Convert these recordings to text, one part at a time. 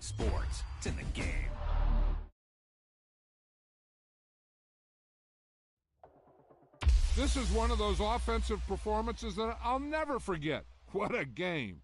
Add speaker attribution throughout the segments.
Speaker 1: sports. It's in the game.
Speaker 2: This is one of those offensive performances that I'll never forget. What a game.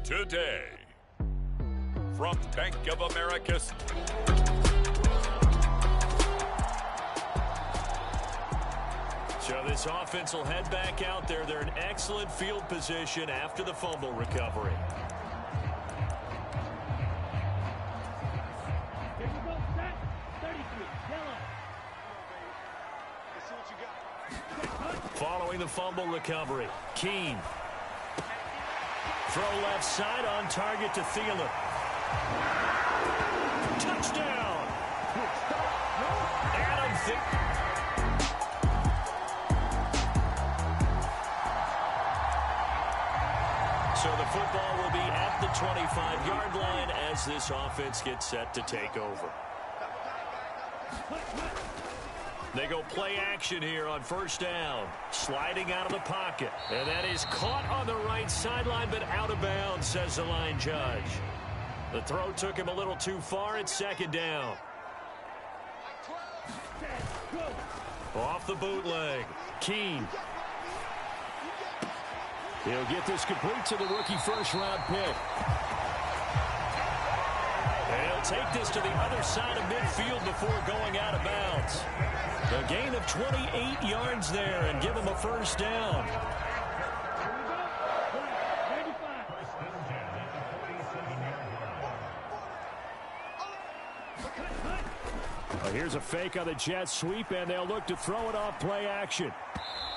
Speaker 3: Today, from Bank of America.
Speaker 4: So this offense will head back out there. They're in excellent field position after the fumble recovery. Following the fumble recovery, Keene. Throw left side on target to Thielen. Touchdown! Adam So the football will be at the 25-yard line as this offense gets set to take over. They go play action here on first down. Sliding out of the pocket. And that is caught on the right sideline, but out of bounds, says the line judge. The throw took him a little too far. It's second down. Off the bootleg. Keene. He'll get this complete to the rookie first-round pick. And he'll take this to the other side of midfield before going out of bounds. A gain of 28 yards there and give him a first down. Well, here's a fake on the jet sweep, and they'll look to throw it off play action.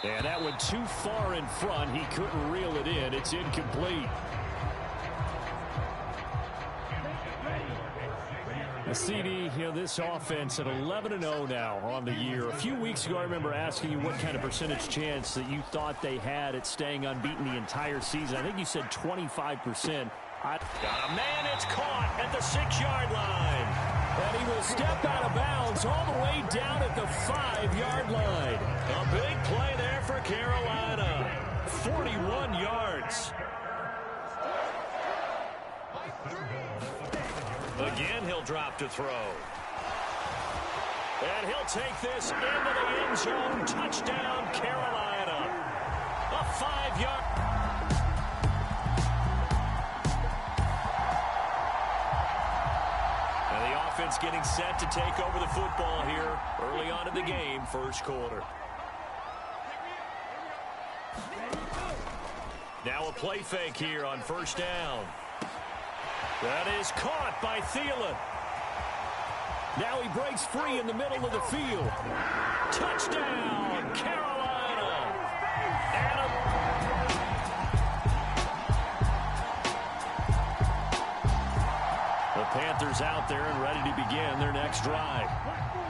Speaker 4: And that went too far in front. He couldn't reel it in. It's incomplete. The CD, this offense at 11-0 now on the year. A few weeks ago, I remember asking you what kind of percentage chance that you thought they had at staying unbeaten the entire season. I think you said 25%. Got a man, it's caught at the 6-yard line. And he will step out of bounds all the way down at the 5-yard line. A big play there for Carolina. 41 yards. Again, he'll drop to throw. And he'll take this into the end zone. Touchdown, Carolina. A 5-yard. offense getting set to take over the football here early on in the game, first quarter. Now a play fake here on first down. That is caught by Thielen. Now he breaks free in the middle of the field. Touchdown, Carolina. And the Panthers out there and ready to begin their next drive.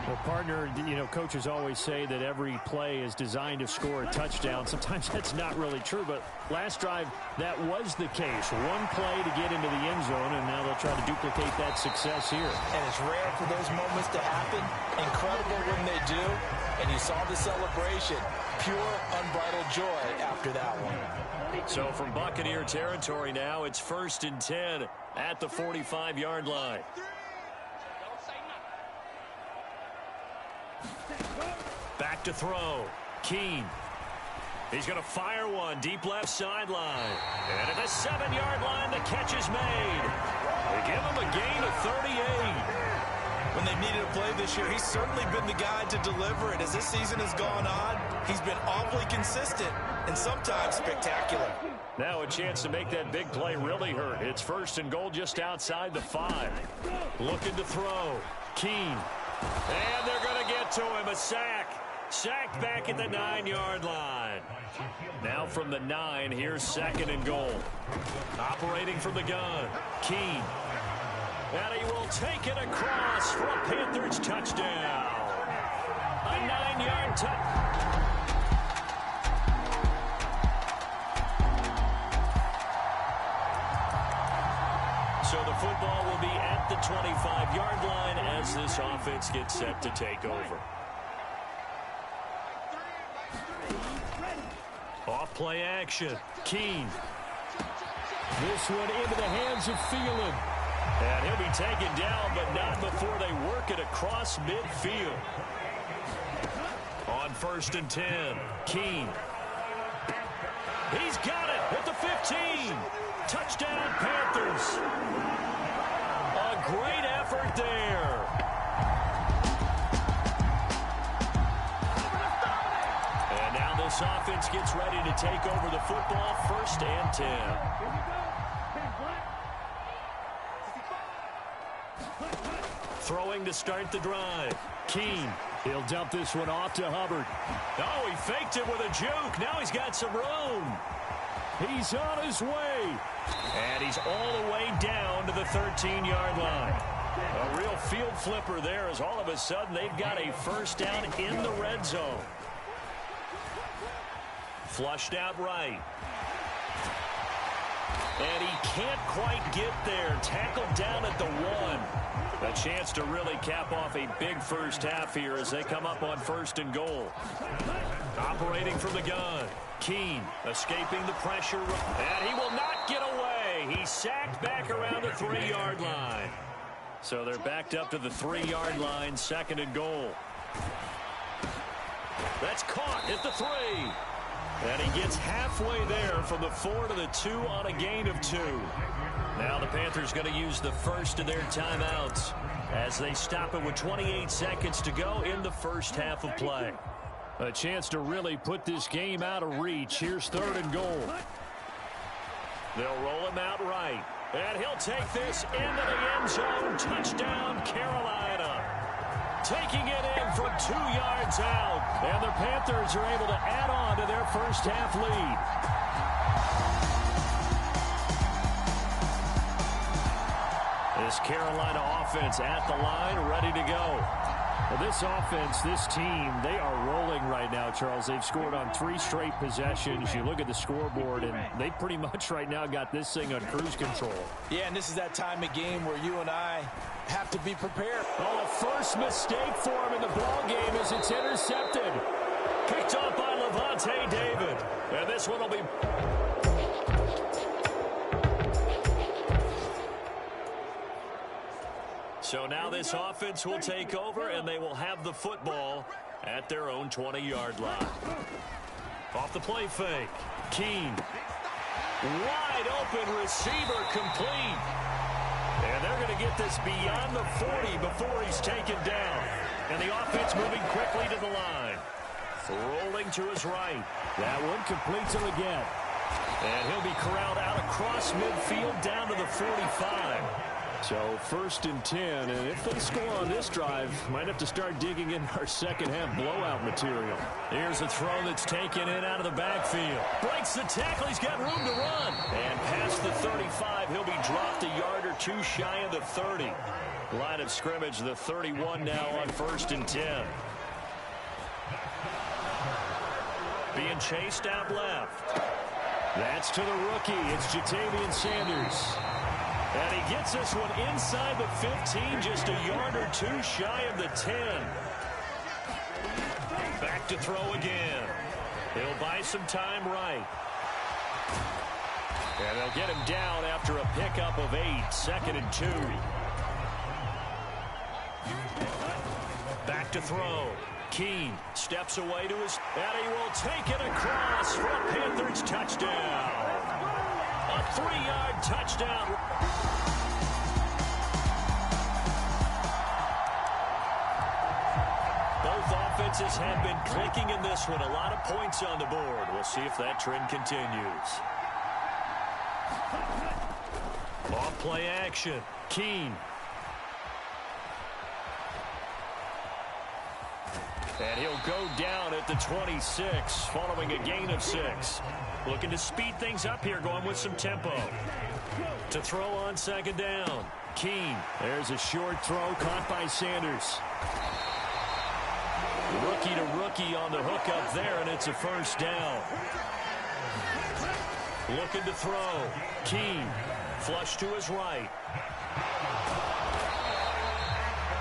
Speaker 4: Well, partner, you know, coaches always say that every play is designed to score a touchdown. Sometimes that's not really true, but last drive, that was the case. One play to get into the end zone, and now they'll try to duplicate that success here. And it's rare for those moments to happen. Incredible when they do. And you saw the celebration. Pure, unbridled joy after that one. So from Buccaneer territory now, it's 1st and 10 at the 45-yard line. Back to throw. Keene. He's going to fire one deep left sideline. And at the 7-yard line, the catch is made. They give him a gain of 38. When they've needed a play this year, he's certainly been the guy to deliver it. As this season has gone on, he's been awfully consistent and sometimes spectacular. Now a chance to make that big play really hurt. It's 1st and goal just outside the 5. Looking to throw. Keene. And they're going to get to him. A sack. Sacked back at the 9-yard line. Now from the 9, here's 2nd and goal. Operating from the gun. Keene. And he will take it across for a Panthers touchdown. A 9-yard touchdown. So the football will be at the 25-yard line as this offense gets set to take over. Off play action. Keene. This one into the hands of Thielen. And he'll be taken down, but not before they work it across midfield. On 1st and 10, Keene. He's got it at the 15. Touchdown, Panthers. A great effort there. And now this offense gets ready to take over the football, 1st and 10. Throwing to start the drive. Keene. He'll dump this one off to Hubbard. Oh, he faked it with a juke. Now he's got some room. He's on his way. And he's all the way down to the 13-yard line. A real field flipper there as all of a sudden they've got a first down in the red zone. Flushed out right. And he can't quite get there. Tackled down at the 1. A chance to really cap off a big first half here as they come up on 1st and goal. Operating from the gun. Keene escaping the pressure. And he will not get away. He's sacked back around the 3-yard line. So they're backed up to the 3-yard line, 2nd and goal. That's caught at the 3. And he gets halfway there from the 4 to the 2 on a gain of 2. Now the Panthers going to use the first of their timeouts as they stop it with 28 seconds to go in the first half of play. A chance to really put this game out of reach. Here's 3rd and goal. They'll roll him out right. And he'll take this into the end zone. Touchdown, Carolina. Taking it in from 2 yards out. And the Panthers are able to add on to their first half lead. This Carolina offense at the line, ready to go. Well, this offense, this team, they are rolling right now, Charles. They've scored on 3 straight possessions. You look at the scoreboard, and they pretty much right now got this thing on cruise control. Yeah, and this is that time of game where you and I have to be prepared. Oh, the first mistake for him in the ball game as it's intercepted. Picked up by Levante David. And this one will be... So now this offense will take over, and they will have the football at their own 20-yard line. Off the play fake. Keene. Wide open receiver complete. And they're going to get this beyond the 40 before he's taken down. And the offense moving quickly to the line. Rolling to his right. That one completes him again. And he'll be corralled out across midfield down to the 45. So 1st and 10, and if they score on this drive, might have to start digging in our second half blowout material. Here's a throw that's taken in out of the backfield. Breaks the tackle, he's got room to run. And past the 35, he'll be dropped a yard or two shy of the 30. Line of scrimmage, the 31 now on 1st and 10. Being chased out left. That's to the rookie. It's Jatavian Sanders. And he gets this one inside the 15, just a yard or two shy of the 10. Back to throw again. He'll buy some time right. And they'll get him down after a pickup of 8, 2nd and 2. Back to throw. Keene steps away to his, and he will take it across for a Panthers touchdown. A 3-yard touchdown. Both offenses have been clicking in this one. A lot of points on the board. We'll see if that trend continues. Off play action. Keene. And he'll go down at the 26 following a gain of 6. Looking to speed things up here, going with some tempo. To throw on 2nd down. Keene. There's a short throw caught by Sanders. Rookie to rookie on the hook up there, and it's a 1st down. Looking to throw. Keene. Flush to his right.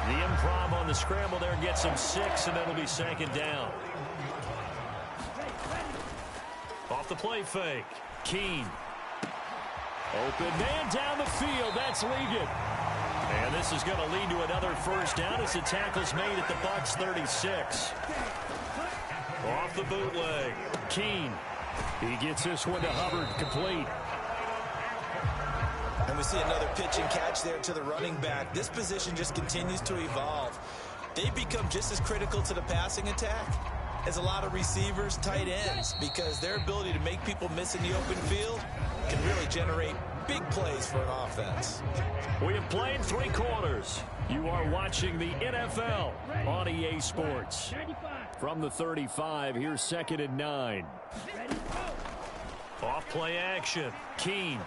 Speaker 4: The improv on the scramble there gets him 6, and it'll be 2nd down. Off the play fake. Keene. Open man down the field. That's Ligon. And this is going to lead to another 1st down as the tackle's made at the Bucs 36. Off the bootleg. Keene. He gets this one to Hubbard, complete.
Speaker 5: And we see another pitch and catch there to the running back. This position just continues to evolve. They become just as critical to the passing attack as a lot of receivers, tight ends, because their ability to make people miss in the open field can really generate big plays for an offense.
Speaker 4: We have played 3 quarters. You are watching the NFL on EA Sports. From the 35, here's 2nd and 9. Off play action. Keene.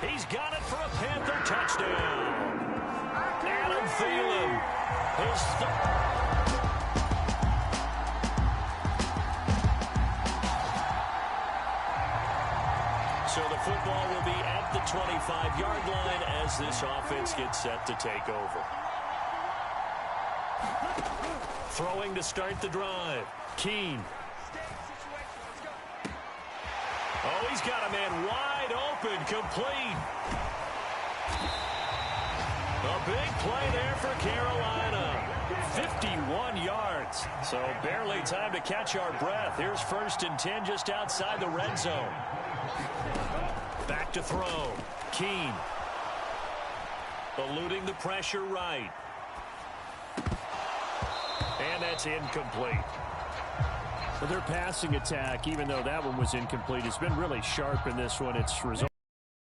Speaker 4: He's got it for a Panther touchdown. Adam Thielen. So the football will be at the 25-yard line as this offense gets set to take over. Throwing to start the drive. Keene. Oh, he's got a man wide open, complete. A big play there for Carolina. 51 yards. So barely time to catch our breath. Here's 1st and 10 just outside the red zone. Back to throw. Keene. Eluding the pressure right. And that's incomplete. Well, their passing attack, even though that one was incomplete, has been really sharp in this one. It's resulted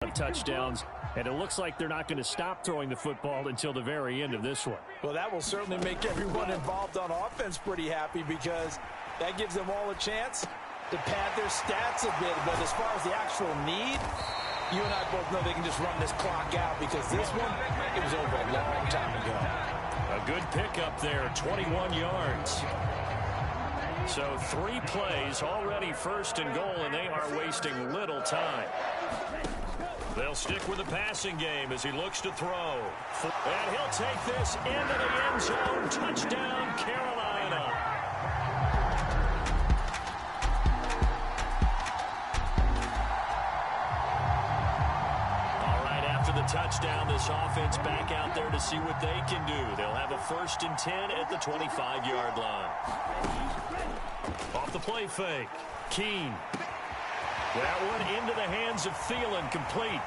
Speaker 4: in touchdowns, and it looks like they're not going to stop throwing the football until the very end of this one.
Speaker 5: Well, that will certainly make everyone involved on offense pretty happy, because that gives them all a chance to pad their stats a bit. But as far as the actual need, you and I both know they can just run this clock out, because this one, it was over a long time ago.
Speaker 4: A good pickup there, 21 yards. So 3 plays, already 1st and goal, and they are wasting little time. They'll stick with the passing game as he looks to throw. And he'll take this into the end zone. Touchdown, Carolina. All right, after the touchdown, this offense back out there to see what they can do. They'll have a 1st and 10 at the 25-yard line. Off the play fake. Keene. That one into the hands of Thielen, complete.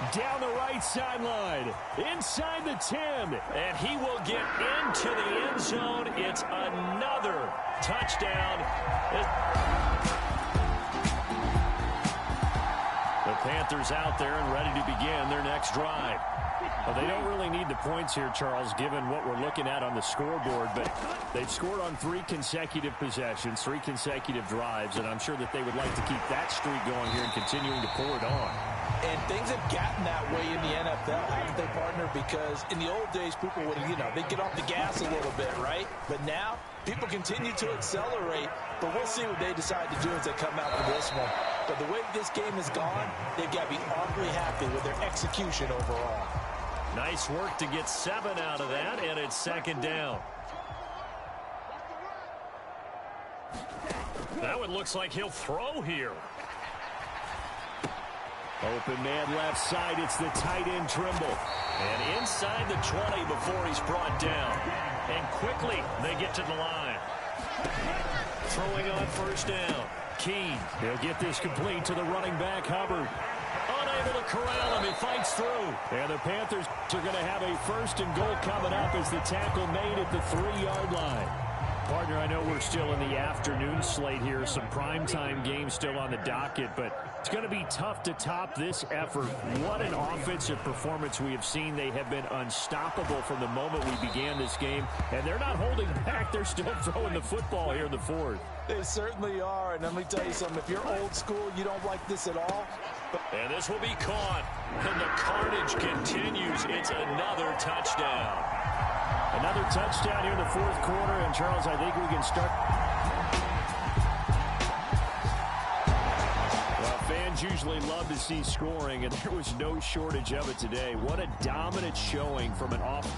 Speaker 4: Down the right sideline, inside the 10, and he will get into the end zone. It's another touchdown. The Panthers out there and ready to begin their next drive. Well, they don't really need the points here, Charles, given what we're looking at on the scoreboard, but they've scored on 3 consecutive possessions, 3 consecutive drives, and I'm sure that they would like to keep that streak going here and continuing to pour it on.
Speaker 5: And things have gotten that way in the NFL, haven't they, partner? Because in the old days, people would, they'd get off the gas a little bit, right? But now, people continue to accelerate, but we'll see what they decide to do as they come out for this one. But the way this game has gone, they've got to be awfully happy with their execution overall.
Speaker 4: Nice work to get 7 out of that, and it's second down. That one looks like he'll throw here. Open man left side, it's the tight end Trimble. And inside the 20 before he's brought down. And quickly, they get to the line. Throwing on first down. Keene, he'll get this complete to the running back, Hubbard. Unable to corral him, he fights through. And the Panthers are going to have a first and goal coming up as the tackle made at the 3-yard line. Partner, I know we're still in the afternoon slate here, some primetime games still on the docket, but it's going to be tough to top this effort. What an offensive performance we have seen. They have been unstoppable from the moment we began this game, and they're not holding back. They're still throwing the football here in the fourth.
Speaker 5: They certainly are, and let me tell you something. If you're old school, you don't like this at all.
Speaker 4: And this will be caught, and the carnage continues. It's another touchdown. Another touchdown here in the fourth quarter, and Charles, I think we can start. Well, fans usually love to see scoring, and there was no shortage of it today. What a dominant showing from an offense.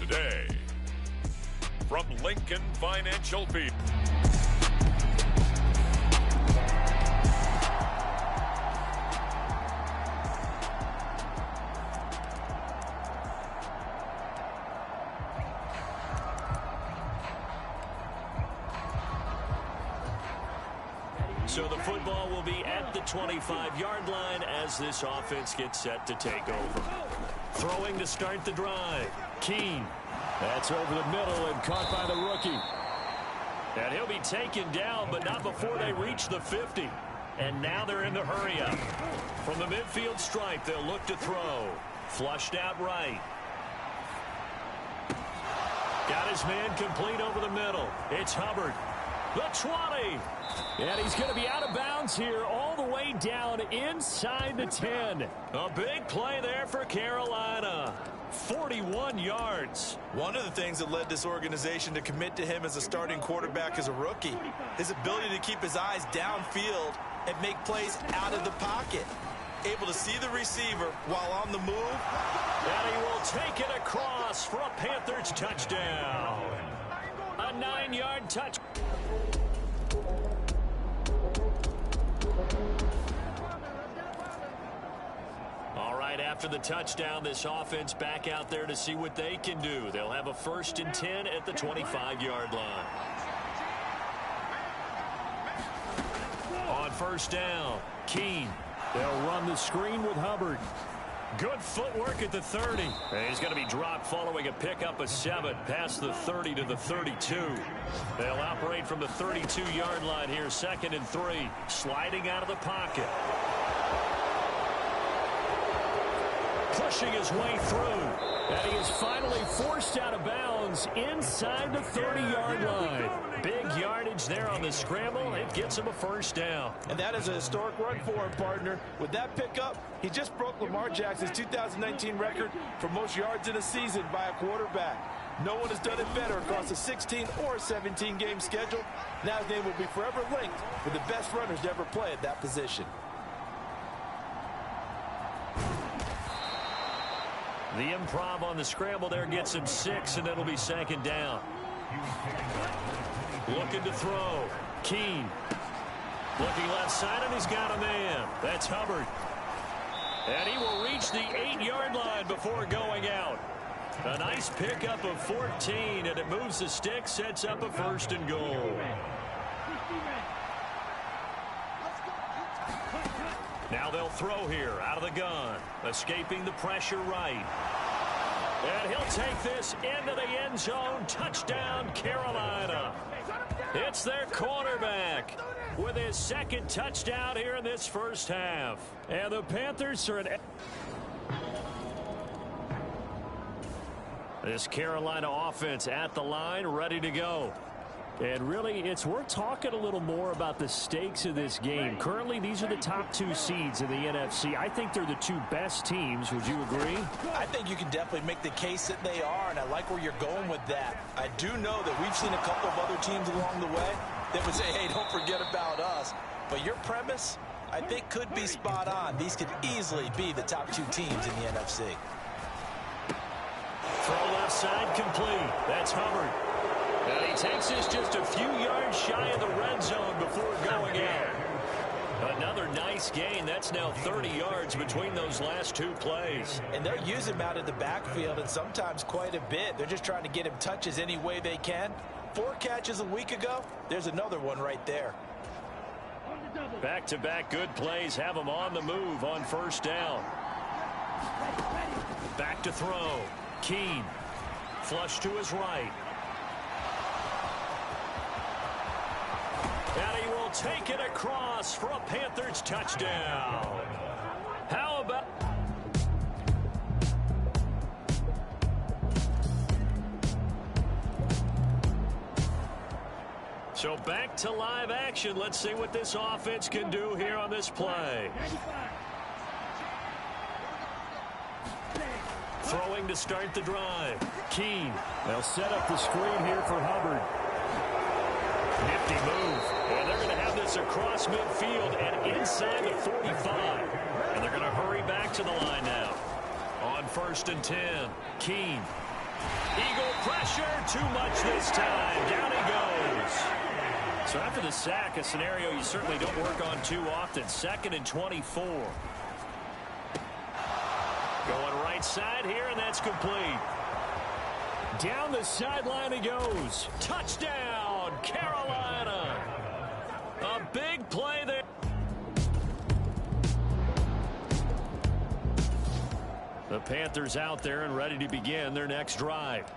Speaker 3: Today, from Lincoln Financial Field.
Speaker 4: So the football will be at the 25-yard line as this offense gets set to take over. Throwing to start the drive. Keene. That's over the middle and caught by the rookie. And he'll be taken down, but not before they reach the 50. And now they're in the hurry-up. From the midfield stripe, they'll look to throw. Flushed out right. Got his man complete over the middle. It's Hubbard. The 20. And he's going to be out of bounds here all the way down inside the 10. A big play there for Carolina. 41 yards.
Speaker 5: One of the things that led this organization to commit to him as a starting quarterback as a rookie, his ability to keep his eyes downfield and make plays out of the pocket. Able to see the receiver while on the move.
Speaker 4: And he will take it across for a Panthers touchdown. A 9-yard touch. All right, after the touchdown, this offense back out there to see what they can do. They'll have a 1st and 10 at the 25-yard line. On 1st down, Keene. They'll run the screen with Hubbard. Good footwork at the 30. And he's going to be dropped following a pickup of 7 past the 30 to the 32. They'll operate from the 32-yard line here, 2nd and 3. Sliding out of the pocket. Pushing his way through. And he is finally forced out of bounds inside the 30-yard line. Big yardage there on the scramble. It gets him a 1st down.
Speaker 5: And that is a historic run for him, partner. With that pickup, he just broke Lamar Jackson's 2019 record for most yards in a season by a quarterback. No one has done it better across a 16 or 17-game schedule. Now his name will be forever linked with the best runners to ever play at that position.
Speaker 4: The improv on the scramble there gets him 6, and it'll be 2nd down. Looking to throw. Keene. Looking left side, and he's got a man. That's Hubbard. And he will reach the 8-yard line before going out. A nice pickup of 14, and it moves the stick, sets up a 1st and goal. Now they'll throw here out of the gun. Escaping the pressure right. And he'll take this into the end zone. Touchdown, Carolina. It's their quarterback with his 2nd touchdown here in this 1st half. And the Panthers are this Carolina offense at the line, ready to go. And really, it's worth talking a little more about the stakes of this game. Currently, these are the top 2 seeds in the NFC. I think they're the 2 best teams. Would you agree?
Speaker 5: I think you can definitely make the case that they are, and I like where you're going with that. I do know that we've seen a couple of other teams along the way that would say, hey, don't forget about us. But your premise, I think, could be spot on. These could easily be the top 2 teams in the NFC.
Speaker 4: Throw left side complete. That's Hubbard. And he takes this just a few yards shy of the red zone before going out. Another nice gain. That's now 30 yards between those last 2 plays.
Speaker 5: And they'll use him out of the backfield, and sometimes quite a bit. They're just trying to get him touches any way they can. 4 catches a week ago. There's another one right there.
Speaker 4: Back-to-back good plays have him on the move on 1st down. Back to throw. Keene. Flush to his right. And he will take it across for a Panthers touchdown. How about... So back to live action. Let's see what this offense can do here on this play. Throwing to start the drive. Keene. They'll set up the screen here for Hubbard. Nifty move. And they're going to have this across midfield and inside the 45. And they're going to hurry back to the line now. On 1st and 10. Keene Eagle pressure, too much this time. Down he goes. So after the sack, a scenario you certainly don't work on too often. 2nd and 24. Going right side here, and that's complete. Down the sideline he goes. Touchdown, Carolina. A big play there. The Panthers out there and ready to begin their next drive.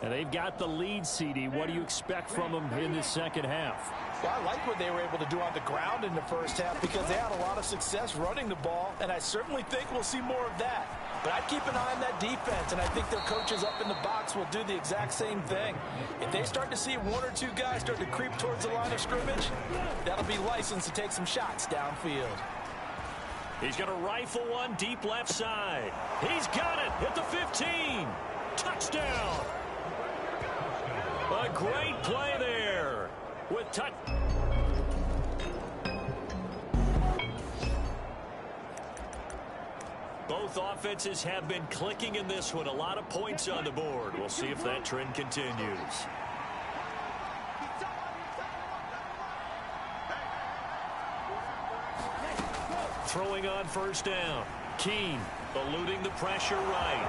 Speaker 4: And they've got the lead, CD. What do you expect from them in this second half?
Speaker 5: Well, I like what they were able to do on the ground in the first half because they had a lot of success running the ball, and I certainly think we'll see more of that. But I'd keep an eye on that defense, and I think their coaches up in the box will do the exact same thing. If they start to see one or two guys start to creep towards the line of scrimmage, that'll be licensed to take some shots downfield.
Speaker 4: He's going to rifle one deep left side. He's got it at the 15. Touchdown. A great play there with touch. Both offenses have been clicking in this one. A lot of points on the board. We'll see if that trend continues. Throwing on first down. Keene eluding the pressure right.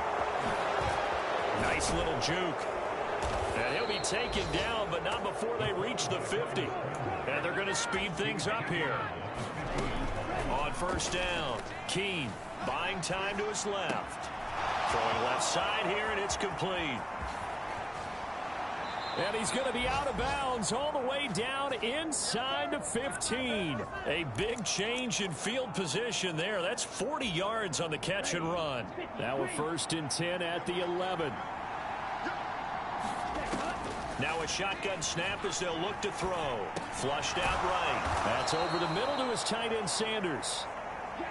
Speaker 4: Nice little juke. And he'll be taken down, but not before they reach the 50. And they're going to speed things up here. On first down, Keene buying time to his left. Throwing left side here, and it's complete. And he's going to be out of bounds all the way down inside the 15. A big change in field position there. That's 40 yards on the catch and run. Now a 1st and 10 at the 11. Now a shotgun snap as they'll look to throw. Flushed out right. That's over the middle to his tight end Sanders.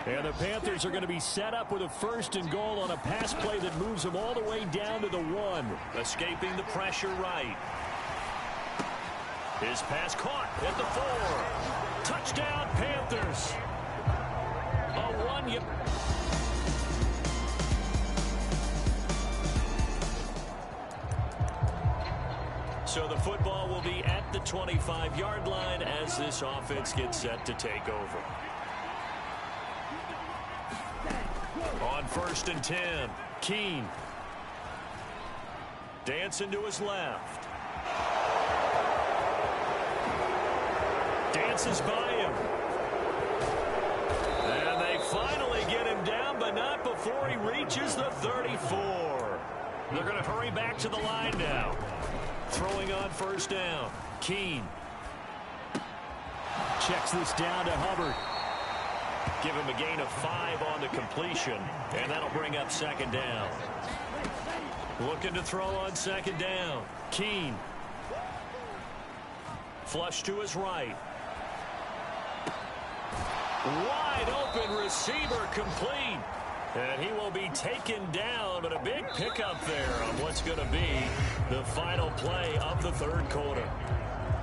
Speaker 4: And the Panthers are going to be set up with a 1st and goal on a pass play that moves them all the way down to the 1. Escaping the pressure right. His pass caught at the 4. Touchdown Panthers. A 1. So the football will be at the 25-yard line as this offense gets set to take over. On 1st and 10, Keene. Dancing to his left. Dances by him. And they finally get him down, but not before he reaches the 34. They're going to hurry back to the line now. Throwing on first down. Keene. Checks this down to Hubbard. Give him a gain of 5 on the completion, and that'll bring up 2nd down. Looking to throw on 2nd down. Keene. Flush to his right. Wide open receiver complete. And he will be taken down, but a big pickup there on what's going to be the final play of the 3rd quarter.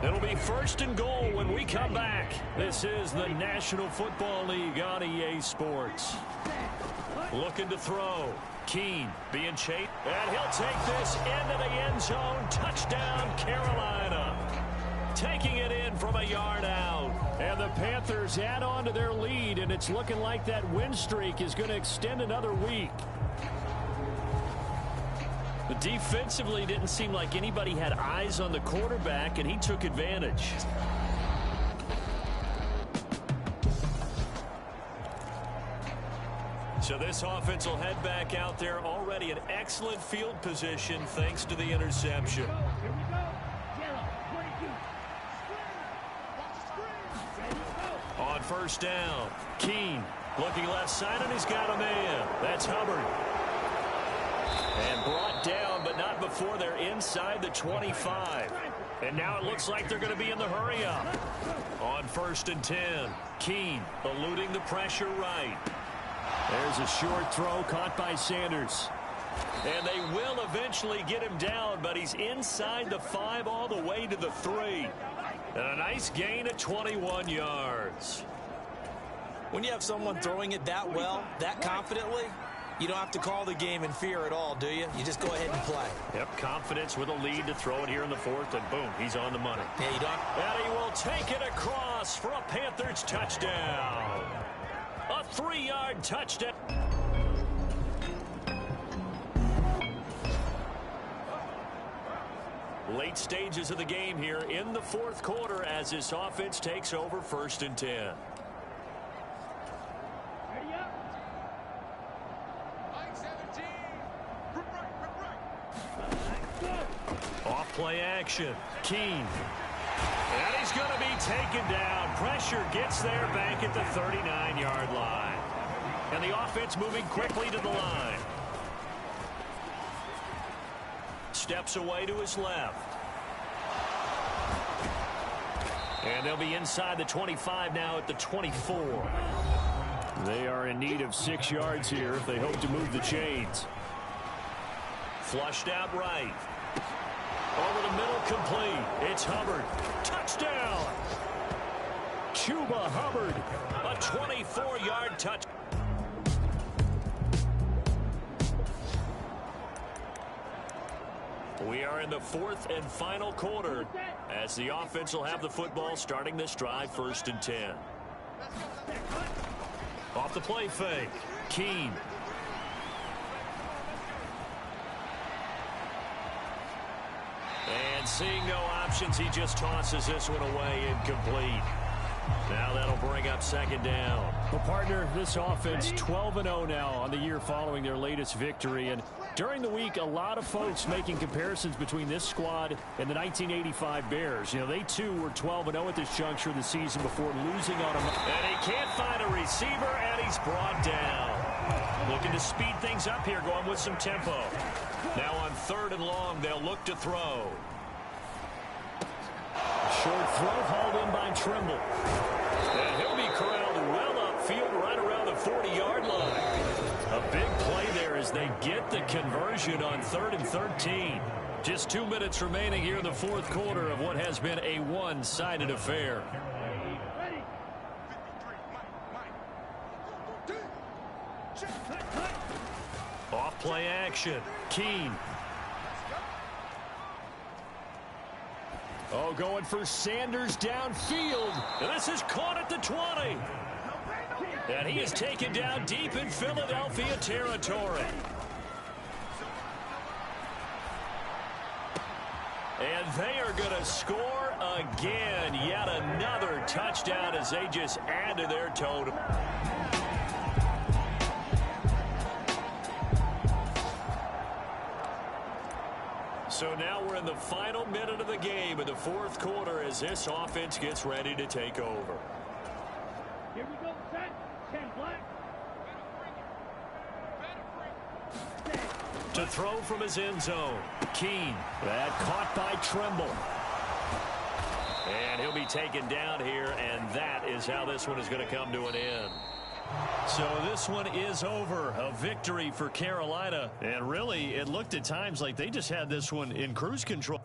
Speaker 4: It'll be 1st and goal when we come back. This is the National Football League on EA Sports. Looking to throw. Keene being chased. And he'll take this into the end zone. Touchdown, Carolina. Taking it in from a yard out. And the Panthers add on to their lead, and it's looking like that win streak is going to extend another week. But defensively, didn't seem like anybody had eyes on the quarterback, and he took advantage. So this offense will head back out there, already in excellent field position thanks to the interception. On first down, Keene looking left side, and he's got a man. That's Hubbard. And brought down, but not before they're inside the 25. And now it looks like they're going to be in the hurry up. On 1st and 10, Keene eluding the pressure right. There's a short throw caught by Sanders. And they will eventually get him down, but he's inside the 5 all the way to the 3. And a nice gain of 21 yards.
Speaker 5: When you have someone throwing it that well, that confidently, You don't have to call the game in fear at all, do you? You just go ahead and play.
Speaker 4: Yep, confidence with a lead to throw it here in the fourth, and boom, he's on the money.
Speaker 5: Yeah, you don't.
Speaker 4: And he will take it across for a Panthers touchdown. A 3-yard touchdown. Late stages of the game here in the fourth quarter as this offense takes over 1st and 10. Off play action. Keene. And he's going to be taken down. Pressure gets there back at the 39-yard line. And the offense moving quickly to the line. Steps away to his left. And they'll be inside the 25 now at the 24. They are in need of 6 yards here if they hope to move the chains. Flushed out right. Over the middle, complete. It's Hubbard. Touchdown! Chuba Hubbard. A 24-yard touch. We are in the fourth and final quarter as the offense will have the football starting this drive 1st and 10. Off the play fake. Keene. And seeing no options, he just tosses this one away incomplete. Now that'll bring up 2nd down. Well, partner, this offense 12-0 now on the year following their latest victory. And during the week, a lot of folks making comparisons between this squad and the 1985 Bears. You know, they too were 12-0 at this juncture of the season before losing on them. And he can't find a receiver, and he's brought down. Looking to speed things up here, going with some tempo. Now on 3rd and long, they'll look to throw. Short throw hauled in by Trimble. And he'll be corralled well upfield right around the 40-yard line. A big play there as they get the conversion on 3rd and 13. Just 2 minutes remaining here in the fourth quarter of what has been a one-sided affair. Off play action. Keene. Oh, going for Sanders downfield. And this is caught at the 20. And he is taken down deep in Philadelphia territory. And they are going to score again. Yet another touchdown as they just add to their total. So now we're in the final minute of the game in the fourth quarter as this offense gets ready to take over.
Speaker 6: Here we go, set. 10 black.
Speaker 4: To throw from his end zone. Keene. That caught by Trimble. And he'll be taken down here, and that is how this one is going to come to an end. So this one is over. A victory for Carolina. And really, it looked at times like they just had this one in cruise control.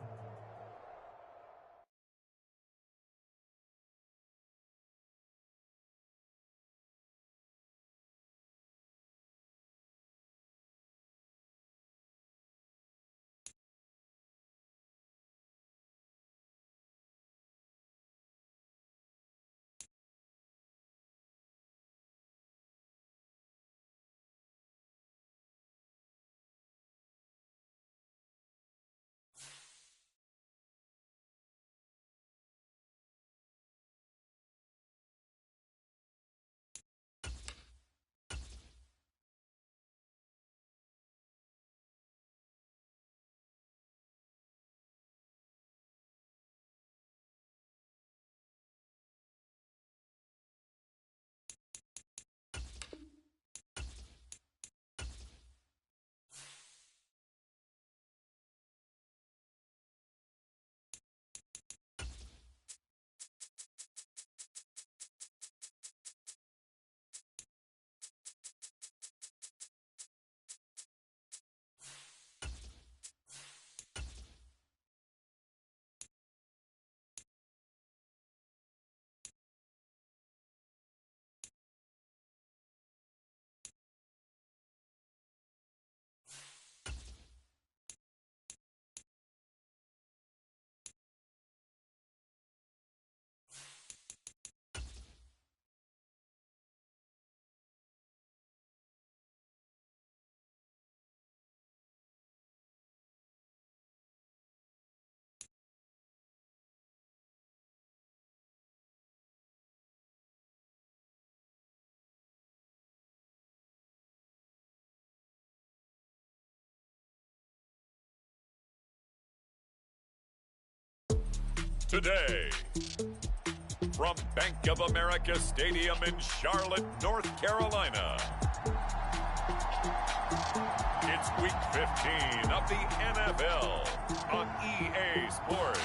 Speaker 3: today. From Bank of America Stadium in Charlotte, North Carolina. It's Week 15 of the NFL on EA Sports.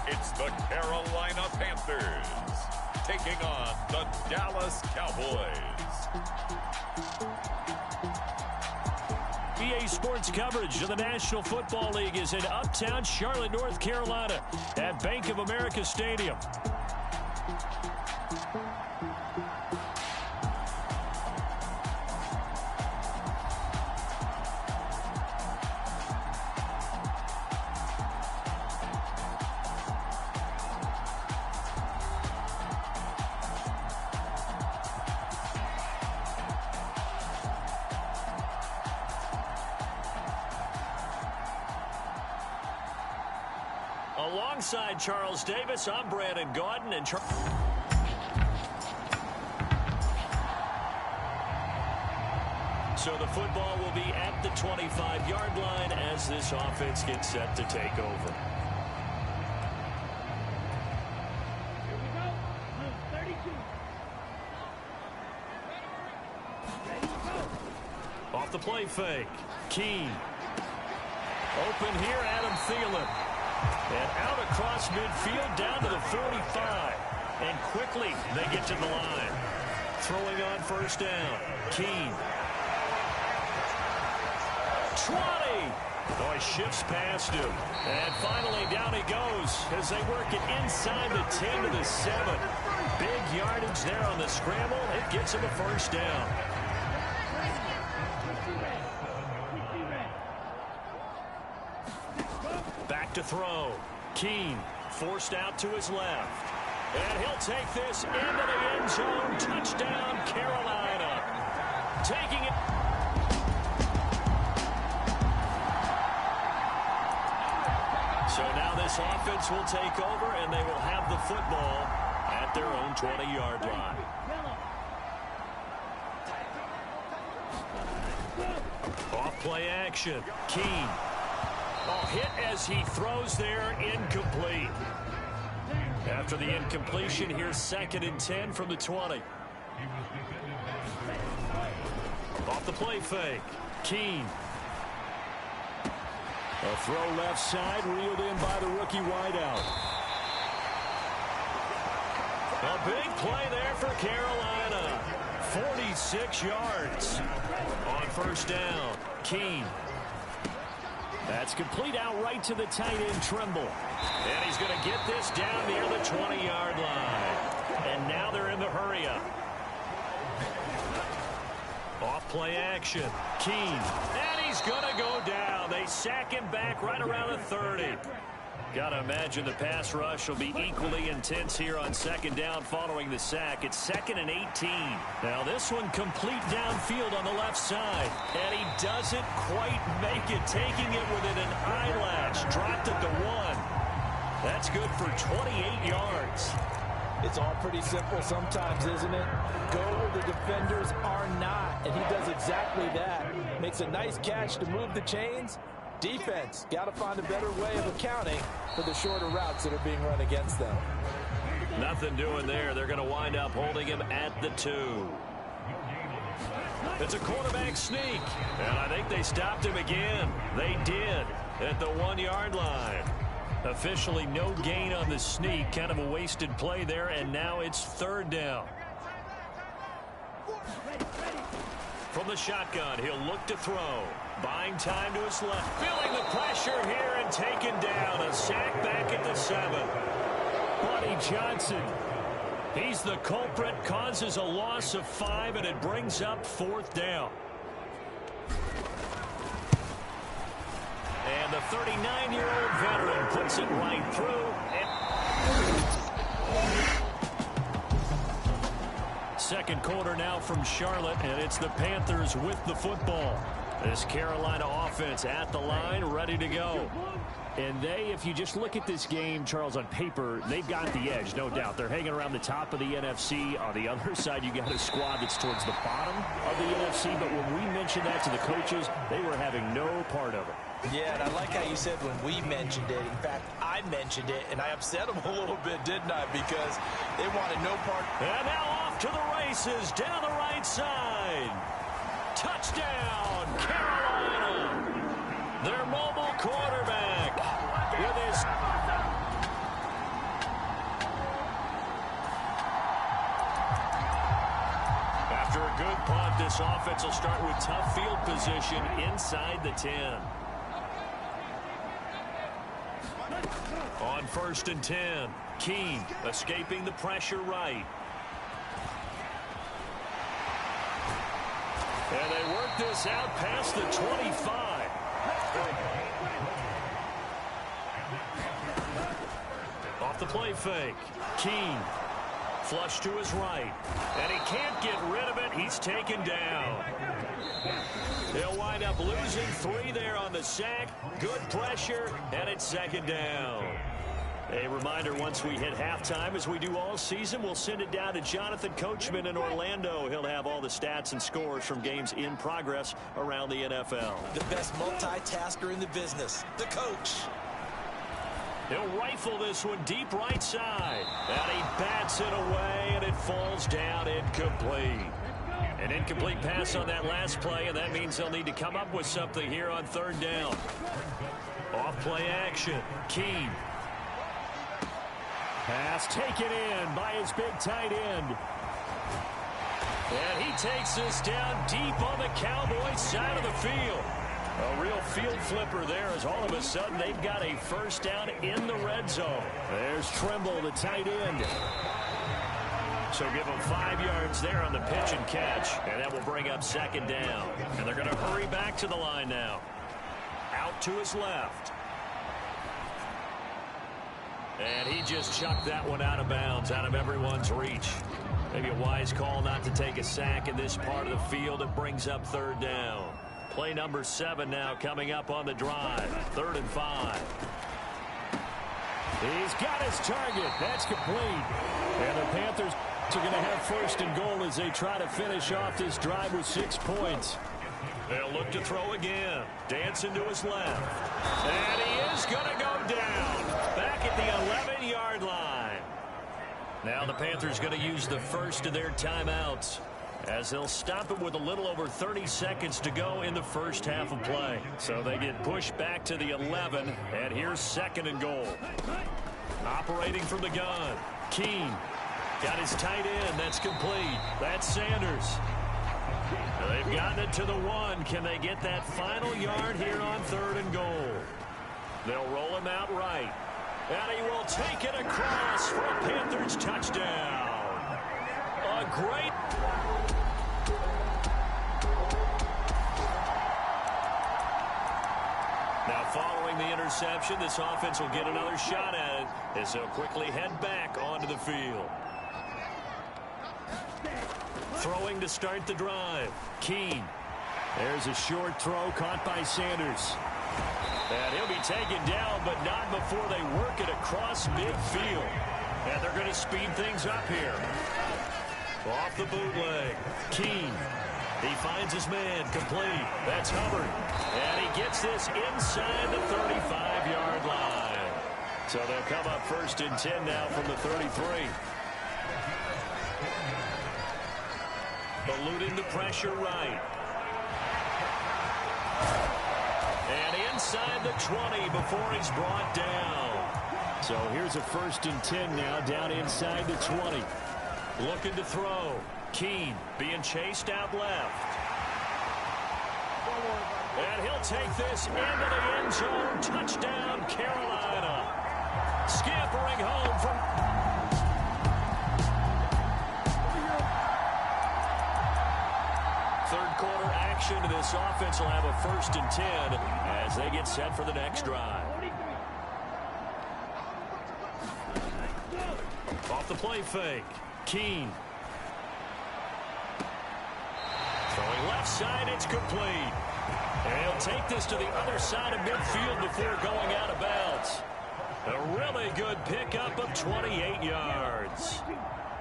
Speaker 3: It's the Carolina Panthers taking on the Dallas Cowboys.
Speaker 4: EA Sports coverage of the National Football League is in uptown Charlotte, North Carolina at Bank of America Stadium. Alongside Charles Davis, I'm Brandon Gaudin. And so the football will be at the 25-yard line as this offense gets set to take over.
Speaker 6: Here we go. Blue 32. Ready to go.
Speaker 4: Off the play fake. Keene. Open here, Adam Thielen. And out across midfield down to the 45. And quickly they get to the line. Throwing on first down. Keene. 20. Oh, he shifts past him. And finally down he goes as they work it inside the 10 to the 7. Big yardage there on the scramble. It gets him a first down. Back to throw. Keene forced out to his left. And he'll take this into the end zone. Touchdown, Carolina. Taking it. So now this offense will take over, and they will have the football at their own 20-yard line. Off play action. Keene. Oh, hit as he throws there, incomplete. After the incompletion, here's 2nd and 10 from the 20. Off the play fake. Keene. A throw left side, reeled in by the rookie wideout. A big play there for Carolina. 46 yards on first down. Keene. That's complete out right to the tight end, Trimble. And he's going to get this down near the 20-yard line. And now they're in the hurry-up. Off play action. Keene. And he's going to go down. They sack him back right around the 30. Got to imagine the pass rush will be equally intense here on 2nd down following the sack. It's 2nd and 18. Now this one complete downfield on the left side. And he doesn't quite make it, taking it within an eyelash. Dropped at the 1. That's good for 28 yards.
Speaker 5: It's all pretty simple sometimes, isn't it? Go where the defenders are not, and he does exactly that. Makes a nice catch to move the chains. Defense, got to find a better way of accounting for the shorter routes that are being run against them.
Speaker 4: Nothing doing there. They're going to wind up holding him at the 2. It's a quarterback sneak, and I think they stopped him again. They did at the 1-yard line. Officially no gain on the sneak. Kind of a wasted play there, and now it's 3rd down. From the shotgun, he'll look to throw. Buying time to his left. Feeling the pressure here and taken down. A sack back at the 7. Buddy Johnson. He's the culprit. Causes a loss of 5, and it brings up 4th down. And the 39-year-old veteran puts it right through. second quarter now from Charlotte, and it's the Panthers with the football. This Carolina offense at the line, ready to go. And if you just look at this game, Charles, on paper, they've got the edge, no doubt. They're hanging around the top of the NFC. On the other side, you got a squad that's towards the bottom of the NFC. But when we mentioned that to the coaches, they were having no part of it.
Speaker 5: Yeah, and I like how you said when we mentioned it. In fact, I mentioned it, and I upset them a little bit, didn't I? Because they wanted no part.
Speaker 4: And now off to the races, down the right side. Touchdown, Carolina. Their mobile quarterback with his... After a good punt, this offense will start with tough field position inside the 10. On 1st and 10, Keene escaping the pressure right. And they work this out past the 25. Off the play fake. Keene. Flush to his right. And he can't get rid of it. He's taken down. He'll wind up losing 3 there on the sack. Good pressure. And it's 2nd down. A reminder, once we hit halftime, as we do all season, we'll send it down to Jonathan Coachman in Orlando. He'll have all the stats and scores from games in progress around the NFL.
Speaker 5: The best multitasker in the business, the coach.
Speaker 4: He'll rifle this one deep right side. And he bats it away, and it falls down incomplete. An incomplete pass on that last play, and that means they'll need to come up with something here on 3rd down. Off play action. Keene. Pass taken in by his big tight end. And he takes this down deep on the Cowboys side of the field. A real field flipper there as all of a sudden they've got a 1st down in the red zone. There's Trimble, the tight end. So give him 5 yards there on the pitch and catch. And that will bring up 2nd down. And they're going to hurry back to the line now. Out to his left. And he just chucked that one out of bounds, out of everyone's reach. Maybe a wise call not to take a sack in this part of the field. It brings up 3rd down. Play number 7 now coming up on the drive. 3rd and 5. He's got his target. That's complete. And the Panthers are going to have 1st and goal as they try to finish off this drive with 6 points. They'll look to throw again. Dancing to his left. And he is going to go down. Back at the 11-yard line. Now the Panthers going to use the first of their timeouts, as they'll stop it with a little over 30 seconds to go in the first half of play. So they get pushed back to the 11, and here's 2nd and goal. Operating from the gun. Keene got his tight end. That's complete. That's Sanders. They've gotten it to the 1. Can they get that final yard here on 3rd and goal? They'll roll him out right. And he will take it across for a Panthers touchdown. A great... Now following the interception, this offense will get another shot at it as they'll quickly head back onto the field. Throwing to start the drive. Keene. There's a short throw caught by Sanders. And he'll be taken down, but not before they work it across midfield. And they're going to speed things up here. Off the bootleg. Keene. He finds his man complete. That's Hubbard. And he gets this inside the 35-yard line. So they'll come up 1st and 10 now from the 33. Eluding the pressure right. And inside the 20 before he's brought down. So here's a 1st and 10 now down inside the 20. Looking to throw. Keene being chased out left. And he'll take this into the end zone. Touchdown, Carolina. Scampering home from... Third quarter action to this offense will have a 1st and 10 as they get set for the next drive. Off the play fake. Keene. side, it's complete. And he'll take this to the other side of midfield before going out of bounds. A really good pickup of 28 yards.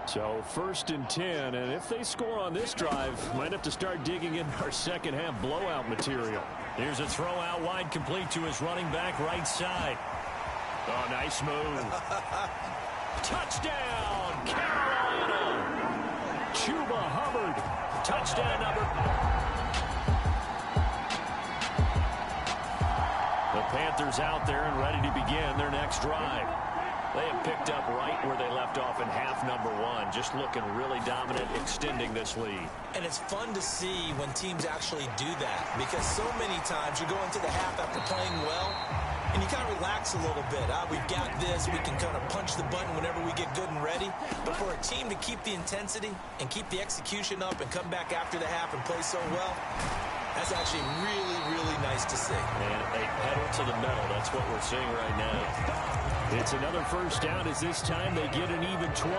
Speaker 4: So 1st and 10, and if they score on this drive, might have to start digging in our second half blowout material. Here's a throw out wide, complete to his running back right side. Oh, nice move. Touchdown, Carolina. Chuba Hubbard. Touchdown number. The Panthers out there and ready to begin their next drive. They have picked up right where they left off in half number 1. Just looking really dominant, extending this lead.
Speaker 5: And it's fun to see when teams actually do that, because so many times you go into the half after playing well, and you kind of relax a little bit. We've got this. We can kind of punch the button whenever we get good and ready. But for a team to keep the intensity and keep the execution up and come back after the half and play so well, that's actually really, really nice to see.
Speaker 4: And a pedal to the metal. That's what we're seeing right now. It's another 1st down as this time they get an even 20.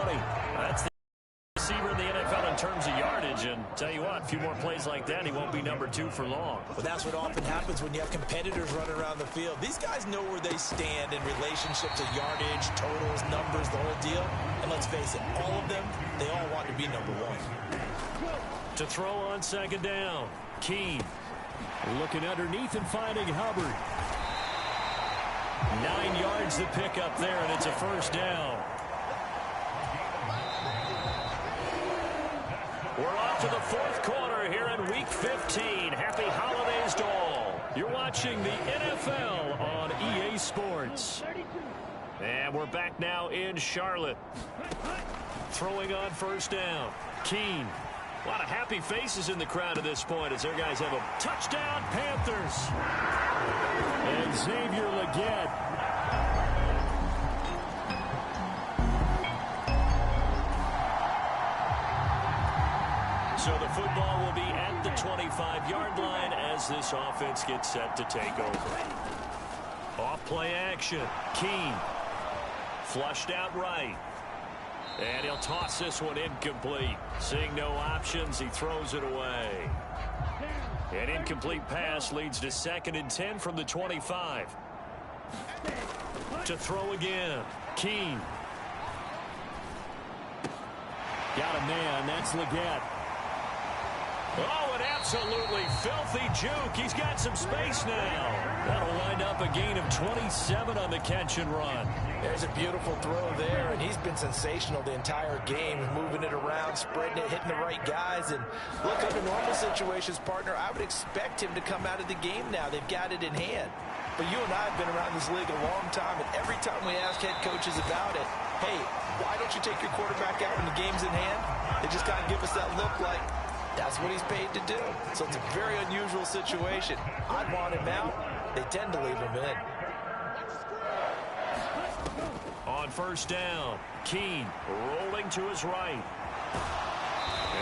Speaker 4: That's the receiver in the NFL in terms of yardage. And tell you what, a few more plays like that, he won't be number 2 for long.
Speaker 5: Well, that's what often happens when you have competitors running around the field. These guys know where they stand in relationship to yardage, totals, numbers, the whole deal. And let's face it, all of them, they all want to be number 1.
Speaker 4: To throw on 2nd down, Keene looking underneath and finding Hubbard. 9 yards to pick up there, and it's a 1st down. We're off to the 4th quarter here in Week 15. Happy holidays to all. You're watching the NFL on EA Sports. And we're back now in Charlotte. Throwing on 1st down, Keene. A lot of happy faces in the crowd at this point as their guys have a touchdown, Panthers. And Xavier Legette. So the football will be at the 25-yard line as this offense gets set to take over. Off play action. Keene. Flushed out right. And he'll toss this one incomplete. Seeing no options, he throws it away. An incomplete pass leads to 2nd and 10 from the 25. To throw again, Keene. Got a man, that's Legette. Oh, an absolutely filthy juke. He's got some space now. That'll wind up a gain of 27 on the catch and run.
Speaker 5: There's a beautiful throw there, and he's been sensational the entire game, moving it around, spreading it, hitting the right guys. And look, under normal situations, partner, I would expect him to come out of the game now. They've got it in hand. But you and I have been around this league a long time, and every time we ask head coaches about it, hey, why don't you take your quarterback out when the game's in hand? They just kind of give us that look like, that's what he's paid to do. So it's a very unusual situation. I'd want him out. They tend to leave him in.
Speaker 4: On 1st down, Keene rolling to his right.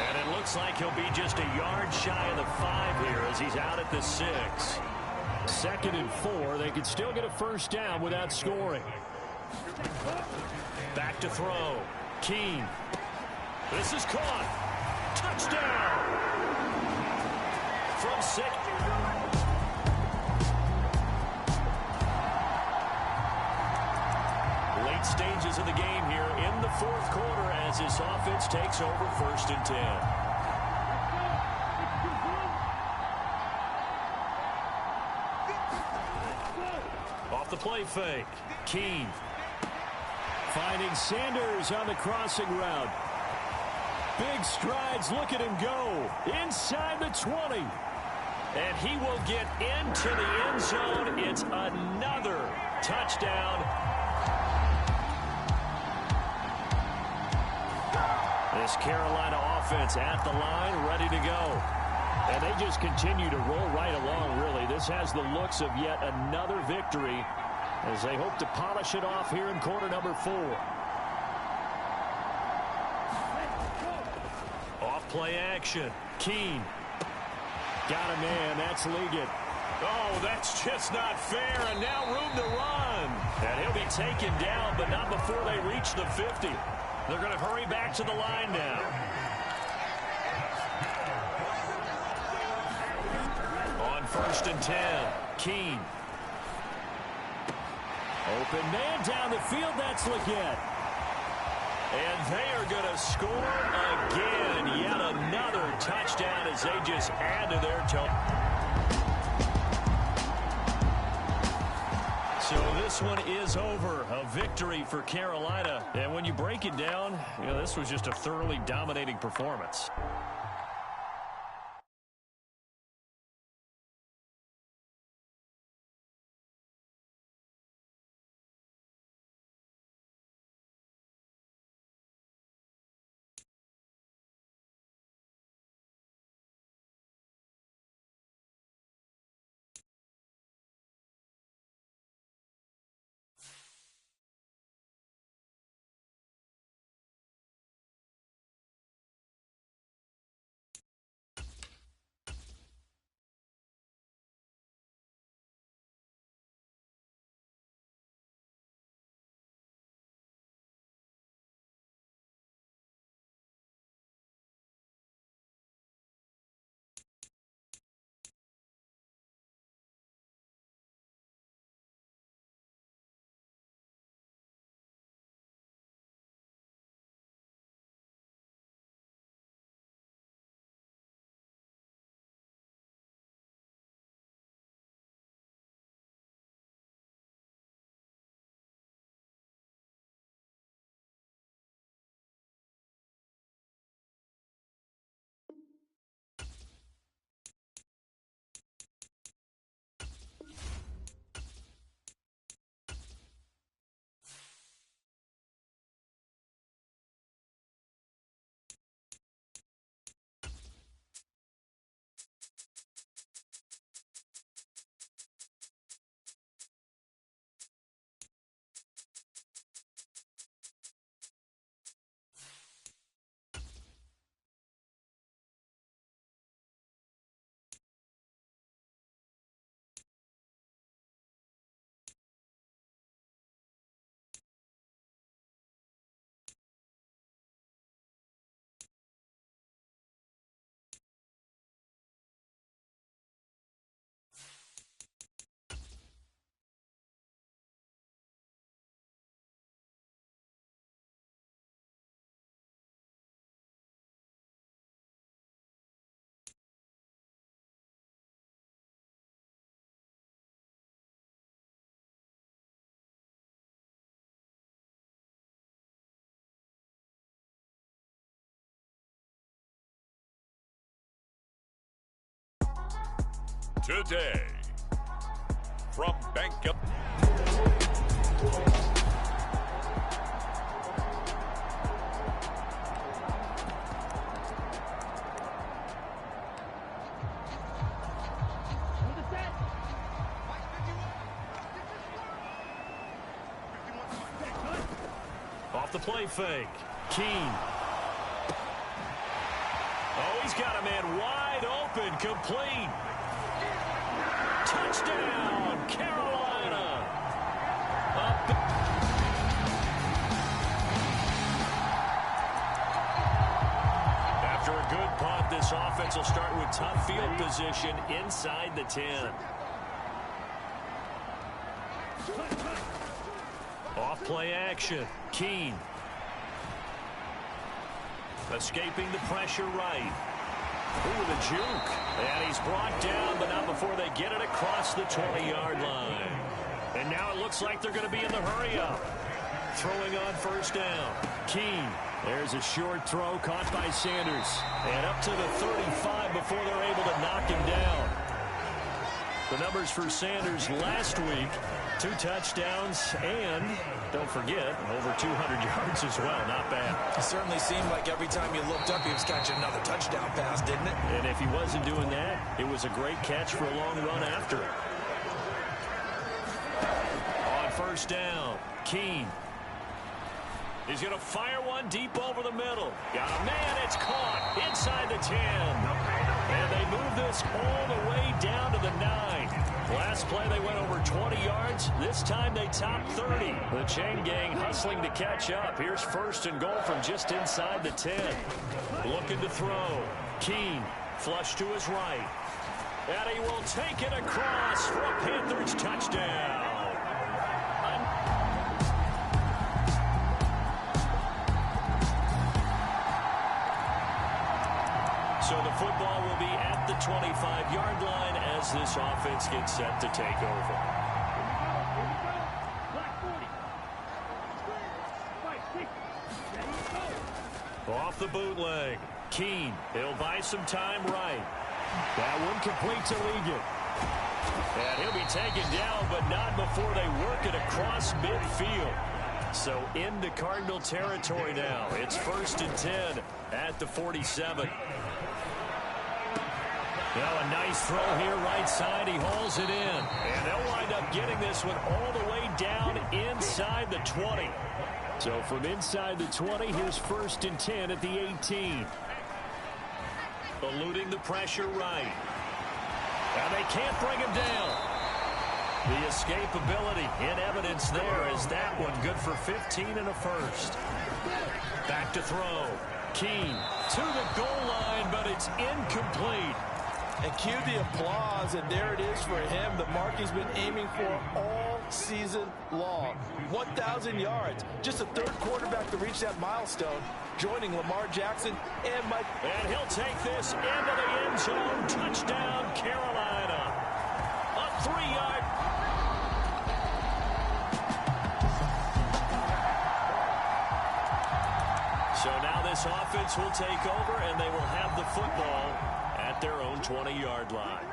Speaker 4: And it looks like he'll be just a yard shy of the 5 here as he's out at the 6. 2nd and 4. They could still get a 1st down without scoring. Back to throw. Keene. This is caught. Touchdown! From 6. Late stages of the game here in the 4th quarter as this offense takes over 1st and 10. Off the play fake. Keene. Finding Sanders on the crossing route. Big strides, look at him go. Inside the 20. And he will get into the end zone. It's another touchdown. This Carolina offense at the line, ready to go. And they just continue to roll right along, really. This has the looks of yet another victory as they hope to polish it off here in quarter number 4. Play action. Keene. Got a man. That's Legette. Oh, that's just not fair. And now room to run. And he'll be taken down, but not before they reach the 50. They're going to hurry back to the line now. first and 10. Keene. Open man down the field. That's Legette. And they are going to score again. Yet another touchdown as they just add to their total. So this one is over. A victory for Carolina. And when you break it down, this was just a thoroughly dominating performance.
Speaker 3: Today, from Bank of...
Speaker 4: Off the play fake. Keene. Oh, he's got a man wide open, complete. Touchdown, Carolina. After a good punt, this offense will start with tough field position inside the 10. Off play action. Keene. Escaping the pressure right. Ooh, the juke. And he's brought down, but not before they get it across the 20-yard line. And now it looks like they're going to be in the hurry-up. Throwing on first down. Keene. There's a short throw caught by Sanders. And up to the 35 before they're able to knock him down. The numbers for Sanders last week, 2 touchdowns and, don't forget, over 200 yards as well. Not bad.
Speaker 5: It certainly seemed like every time you looked up, he was catching another touchdown pass, didn't it?
Speaker 4: And if he wasn't doing that, it was a great catch for a long run after it. On first down, Keene. He's going to fire one deep over the middle. Got a man, it's caught inside the 10. And they move this all the way down to the 9. Last play they went over 20 yards. This time they top 30. The chain gang hustling to catch up. Here's first and goal from just inside the 10. Looking to throw. Keene flush to his right. And he will take it across for a Panthers touchdown. So the football will be at the 25-yard line as this offense gets set to take over. Off the bootleg. Keene. He'll buy some time right. That one complete to Ligon. And he'll be taken down, but not before they work it across midfield. So into Cardinal territory now. It's 1st and 10 at the 47. Now a nice throw here right side. He hauls it in. And they'll wind up getting this one all the way down inside the 20. So from inside the 20, here's 1st and 10 at the 18. Eluding the pressure right. And they can't bring him down. The escapability in evidence there as that one good for 15 and a first. Back to throw. Keene to the goal line, but it's incomplete.
Speaker 5: And cue the applause, and there it is for him. The mark he's been aiming for all season long. 1,000 yards. Just a third quarterback to reach that milestone, joining Lamar Jackson and Mike.
Speaker 4: And he'll take this into the end zone. Touchdown, Carolina. A 3-yard. So now this offense will take over, and they will have the football at their own 20-yard line.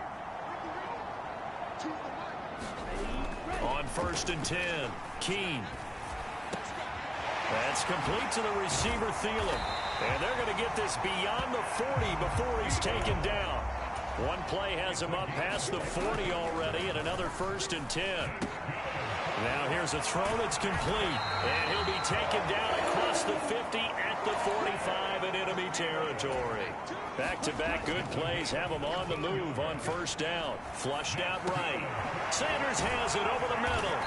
Speaker 4: On 1st and 10, Keene. That's complete to the receiver, Thielen. And they're going to get this beyond the 40 before he's taken down. One play has him up past the 40 already, and another 1st and 10. Now here's a throw that's complete. And he'll be taken down across the 50 at the 45 in enemy territory. Back-to-back good plays have him on the move on 1st down. Flushed out right. Sanders has it over the middle.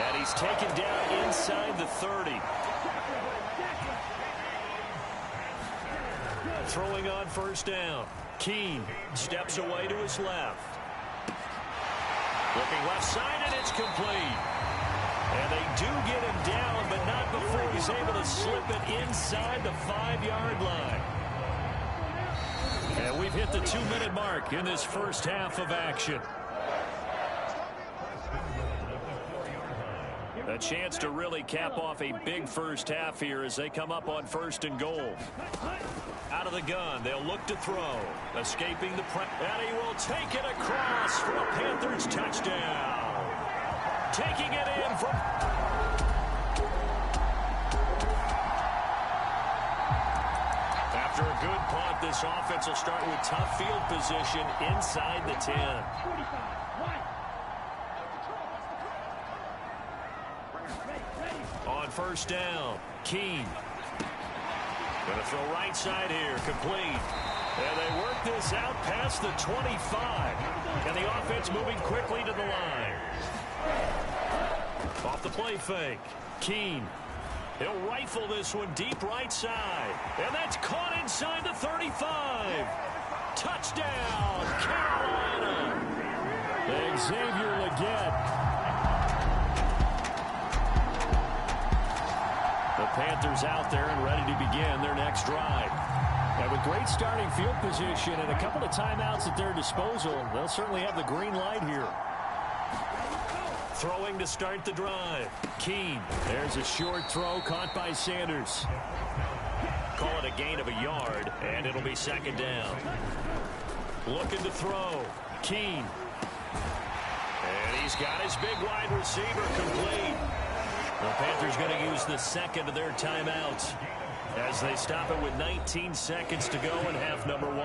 Speaker 4: And he's taken down inside the 30. Throwing on 1st down. Keene steps away to his left. Looking left side, and it's complete. And they do get him down, but not before he's able to slip it inside the 5-yard line. And we've hit the 2-minute mark in this first half of action. A chance to really cap off a big first half here as they come up on 1st and goal. Out of the gun, they'll look to throw. Escaping the press. And he will take it across for a Panthers touchdown. Taking it in from... After a good punt, this offense will start with tough field position inside the 10. On 1st down, Keene. Going to throw right side here, complete. And they work this out past the 25. And the offense moving quickly to the line. Off the play fake, Keene. He'll rifle this one deep right side. And that's caught inside the 35. Touchdown, Carolina. Xavier Legette. The Panthers out there and ready to begin their next drive. And with great starting field position and a couple of timeouts at their disposal, they'll certainly have the green light here. Throwing to start the drive. Keene. There's a short throw caught by Sanders. Call it a gain of a yard, and it'll be 2nd down. Looking to throw. Keene. And he's got his big wide receiver complete. The Panthers going to use the 2nd of their timeouts as they stop it with 19 seconds to go in half number 1.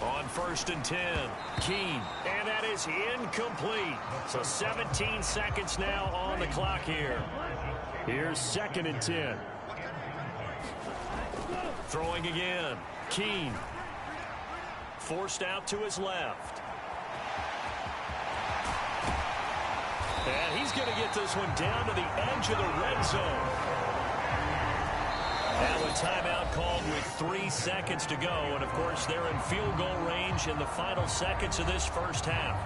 Speaker 4: On 1st and 10, Keene. And that is incomplete. So 17 seconds now on the clock here. Here's 2nd and 10. Throwing again. Keene. Forced out to his left. And he's going to get this one down to the edge of the red zone. Now a timeout called with 3 seconds to go. And, of course, they're in field goal range in the final seconds of this first half.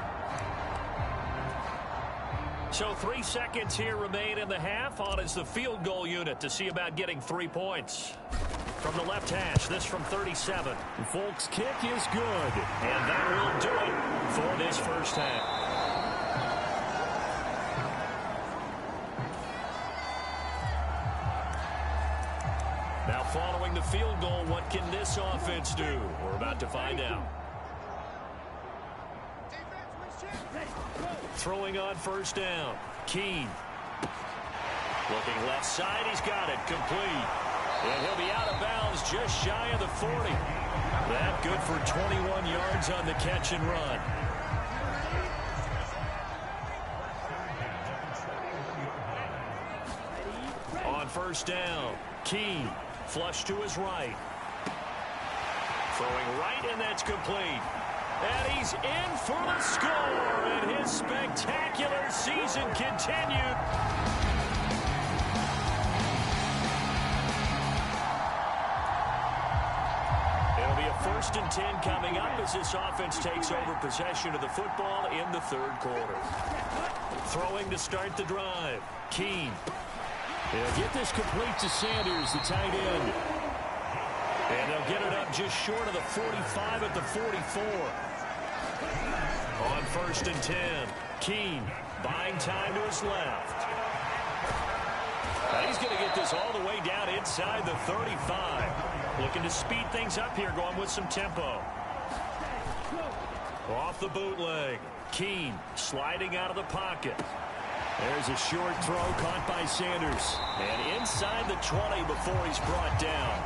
Speaker 4: So 3 seconds here remain in the half. On is the field goal unit to see about getting 3 points. From the left hash, this from 37.
Speaker 7: Folks' kick is good.
Speaker 4: And that will do it for this first half. Now following the field goal, what can this offense do? We're about to find out. Throwing on first down. Keene. Looking left side, he's got it. Complete. And he'll be out of bounds just shy of the 40. That good for 21 yards on the catch and run. On first down, Keene. Flush to his right. Throwing right, and that's complete. And he's in for the score, and his spectacular season continued. It'll be a 1st and 10 coming up as this offense takes over possession of the football in the third quarter. Throwing to start the drive. Keene.
Speaker 7: They'll get this complete to Sanders, the tight end.
Speaker 4: And they'll get it up just short of the 45 at the 44. On 1st and 10, Keene buying time to his left. And he's going to get this all the way down inside the 35. Looking to speed things up here, going with some tempo. Off the bootleg, Keene sliding out of the pocket.
Speaker 7: There's a short throw caught by Sanders.
Speaker 4: And inside the 20 before he's brought down.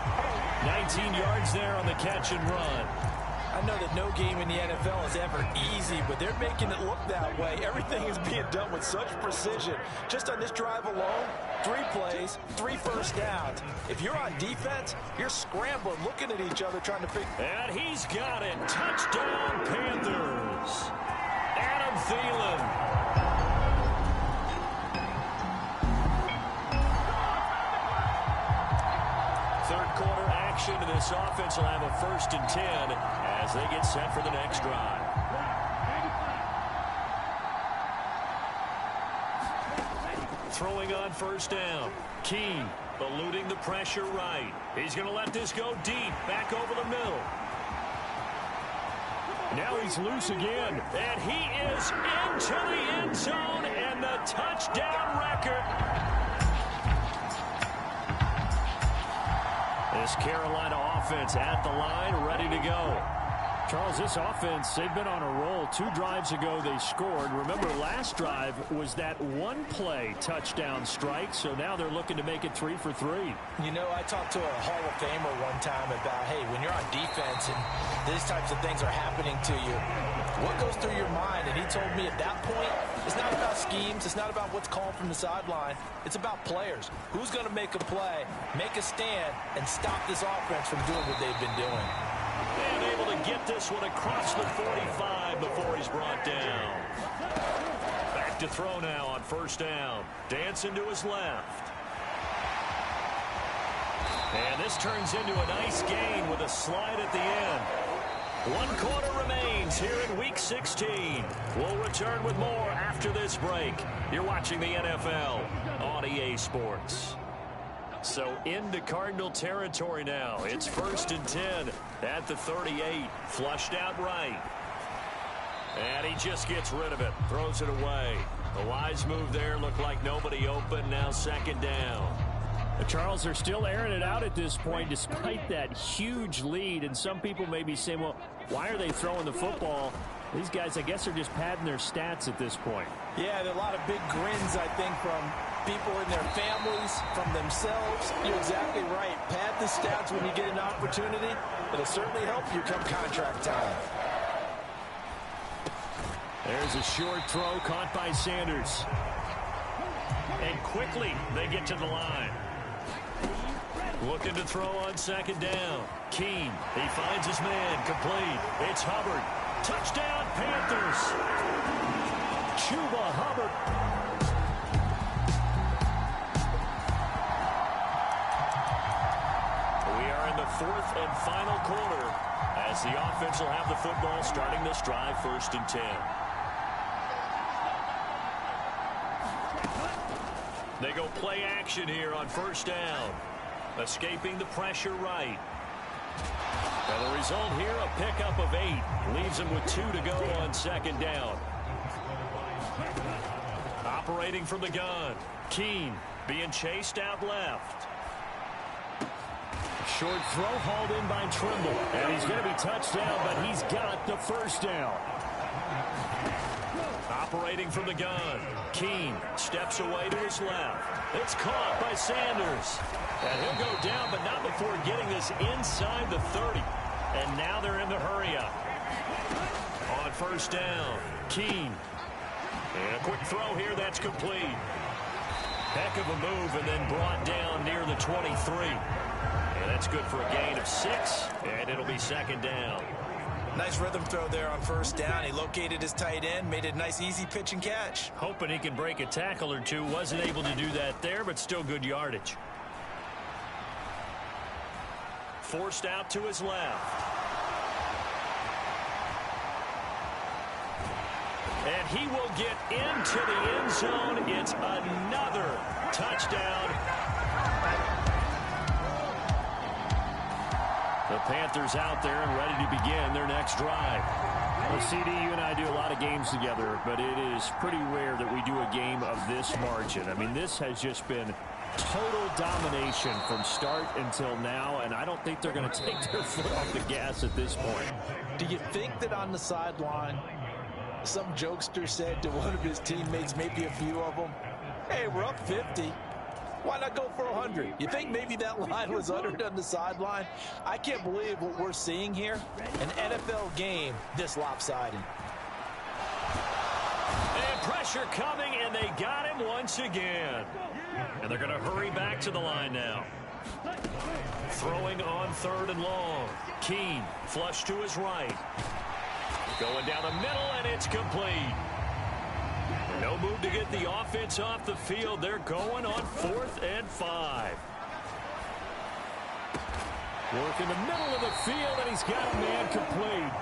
Speaker 4: 19 yards there on the catch and run.
Speaker 5: I know that no game in the NFL is ever easy, but they're making it look that way. Everything is being done with such precision. Just on this drive alone, 3 plays, 3 first downs. If you're on defense, you're scrambling, looking at each other, trying to figure.
Speaker 4: And he's got it. Touchdown, Panthers. Adam Thielen. Third quarter action, and this offense will have a 1st and 10 as they get set for the next drive. Throwing on first down. Keene eluding the pressure right. He's going to let this go deep, back over the middle.
Speaker 7: Now he's loose again.
Speaker 4: And he is into the end zone, and the touchdown record. This Carolina offense at the line, ready to go.
Speaker 7: Charles, this offense, they've been on a roll. 2 drives ago, they scored. Remember, last drive was that 1-play touchdown strike, so now they're looking to make it 3 for 3.
Speaker 5: You know, I talked to a Hall of Famer one time about, hey, when you're on defense and these types of things are happening to you, what goes through your mind? And he told me at that point, it's not about schemes. It's not about what's called from the sideline. It's about players. Who's going to make a play, make a stand, and stop this offense from doing what they've been doing.
Speaker 4: And able to get this one across the 45 before he's brought down. Back to throw now on first down. Dancing to his left. And this turns into a nice gain with a slide at the end. 1 quarter remains here in Week 16. We'll return with more after this break. You're watching the NFL on EA Sports. So into Cardinal territory now. It's 1st and 10 at the 38. Flushed out right. And he just gets rid of it. Throws it away. The wise move there. Looked like nobody open. Now 2nd down.
Speaker 7: Charles, they're still airing it out at this point despite that huge lead. And some people may be saying, well, why are they throwing the football? These guys, I guess, are just padding their stats at this point.
Speaker 5: Yeah, there are a lot of big grins, I think, from people in their families, from themselves. You're exactly right. Pad the stats when you get an opportunity. It'll certainly help you come contract time.
Speaker 7: There's a short throw caught by Sanders.
Speaker 4: And quickly they get to the line. Looking to throw on 2nd down. Keene, he finds his man, complete. It's Hubbard. Touchdown, Panthers.
Speaker 7: Chuba Hubbard. fourth and final quarter as the offense will have the football starting this drive, 1st and 10. They go play action here on 1st down. Escaping the pressure right. And the result here, a pickup of 8. Leaves them with 2 to go on 2nd down. Operating from the gun. Keene being chased out left. Short throw hauled in by Trimble. And he's going to be touched down, but he's got the 1st down. Operating from the gun. Keene steps away to his left. It's caught by Sanders. And he'll go down, but not before getting this inside the 30. And now they're in the hurry-up. On 1st down, Keene. And a quick throw here, that's complete. Heck of a move, and then brought down near the 23. And that's good for a gain of 6, and it'll be 2nd down.
Speaker 5: Nice rhythm throw there on 1st down. He located his tight end, made it a nice, easy pitch and catch.
Speaker 7: Hoping he can break a tackle or two. Wasn't able to do that there, but still good yardage. Forced out to his left. And he will get into the end zone. It's another touchdown. The Panthers out there and ready to begin their next drive. Well, CD, you and I do a lot of games together, but it is pretty rare that we do a game of this margin. I mean, this has just been total domination from start until now, and I don't think they're going to take their foot off the gas at this point.
Speaker 5: Do you think that on the sideline, some jokester said to one of his teammates, maybe a few of them, hey, we're up 50. Why not go for 100? You think maybe that line was uttered on the sideline? I can't believe what we're seeing here. An NFL game this lopsided.
Speaker 7: And pressure coming, and they got him once again. And they're going to hurry back to the line now. Throwing on 3rd and long. Keene flush to his right. Going down the middle, and it's complete. No move to get the offense off the field. They're going on 4th and 5. Work in the middle of the field, and he's got a man complete.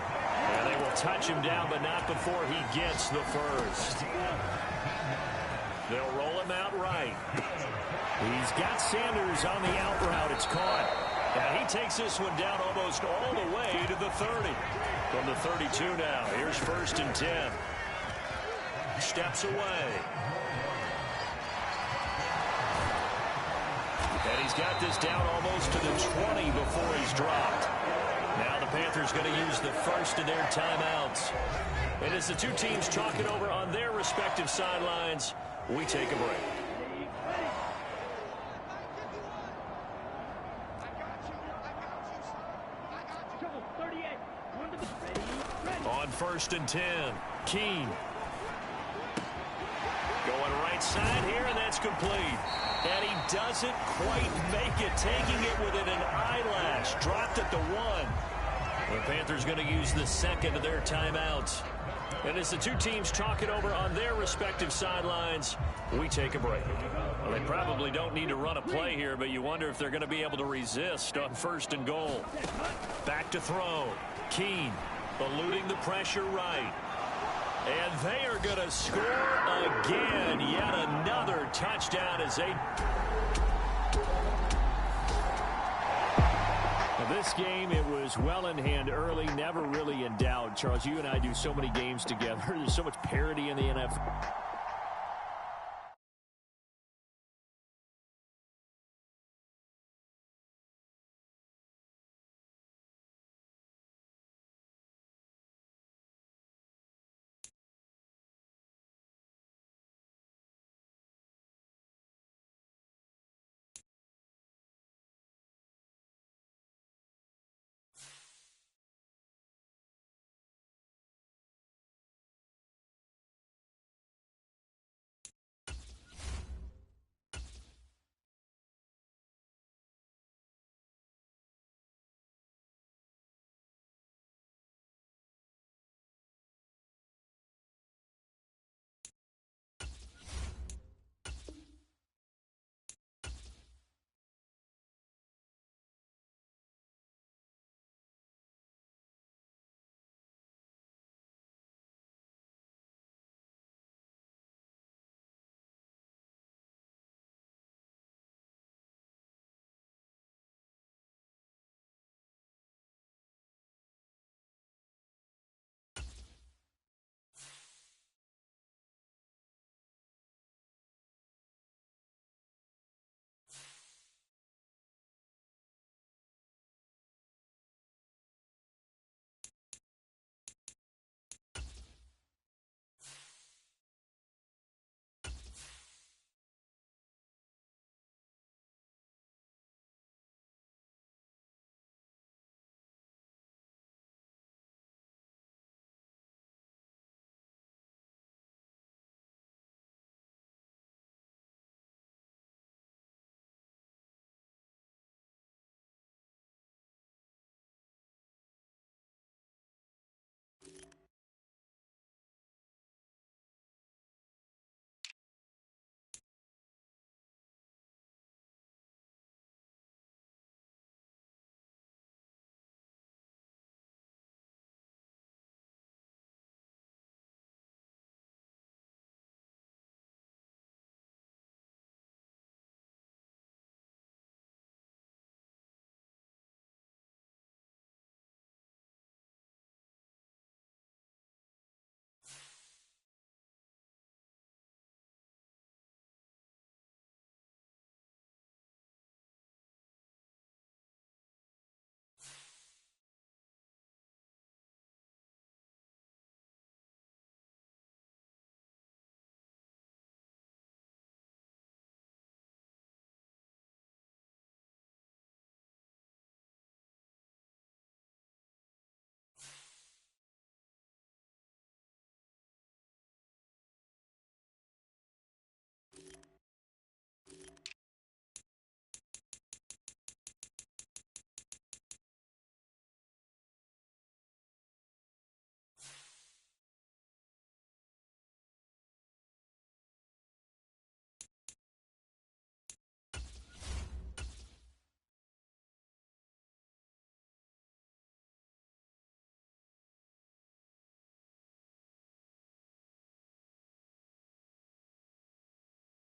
Speaker 7: And they will touch him down, but not before he gets the 1st. They'll roll him out right. He's got Sanders on the out route. It's caught. And he takes this one down almost all the way to the 30. From the 32 now, here's 1st and 10. Steps away. And he's got this down almost to the 20 before he's dropped. Now the Panthers going to use the 1st of their timeouts. And as the two teams talk it over on their respective sidelines, we take a break. On 1st and 10, Keene. Going right side here, and that's complete. And he doesn't quite make it, taking it within an eyelash. Dropped at the 1. The Panthers going to use the 2nd of their timeouts. And as the two teams talk it over on their respective sidelines, we take a break. Well, they probably don't need to run a play here, but you wonder if they're going to be able to resist on 1st and goal. Back to throw. Keene eluding the pressure right. And they are going to score again. Yet another touchdown as they... This game, it was well in hand early, never really in doubt. Charles, you and I do so many games together. There's so much parity in the NFL.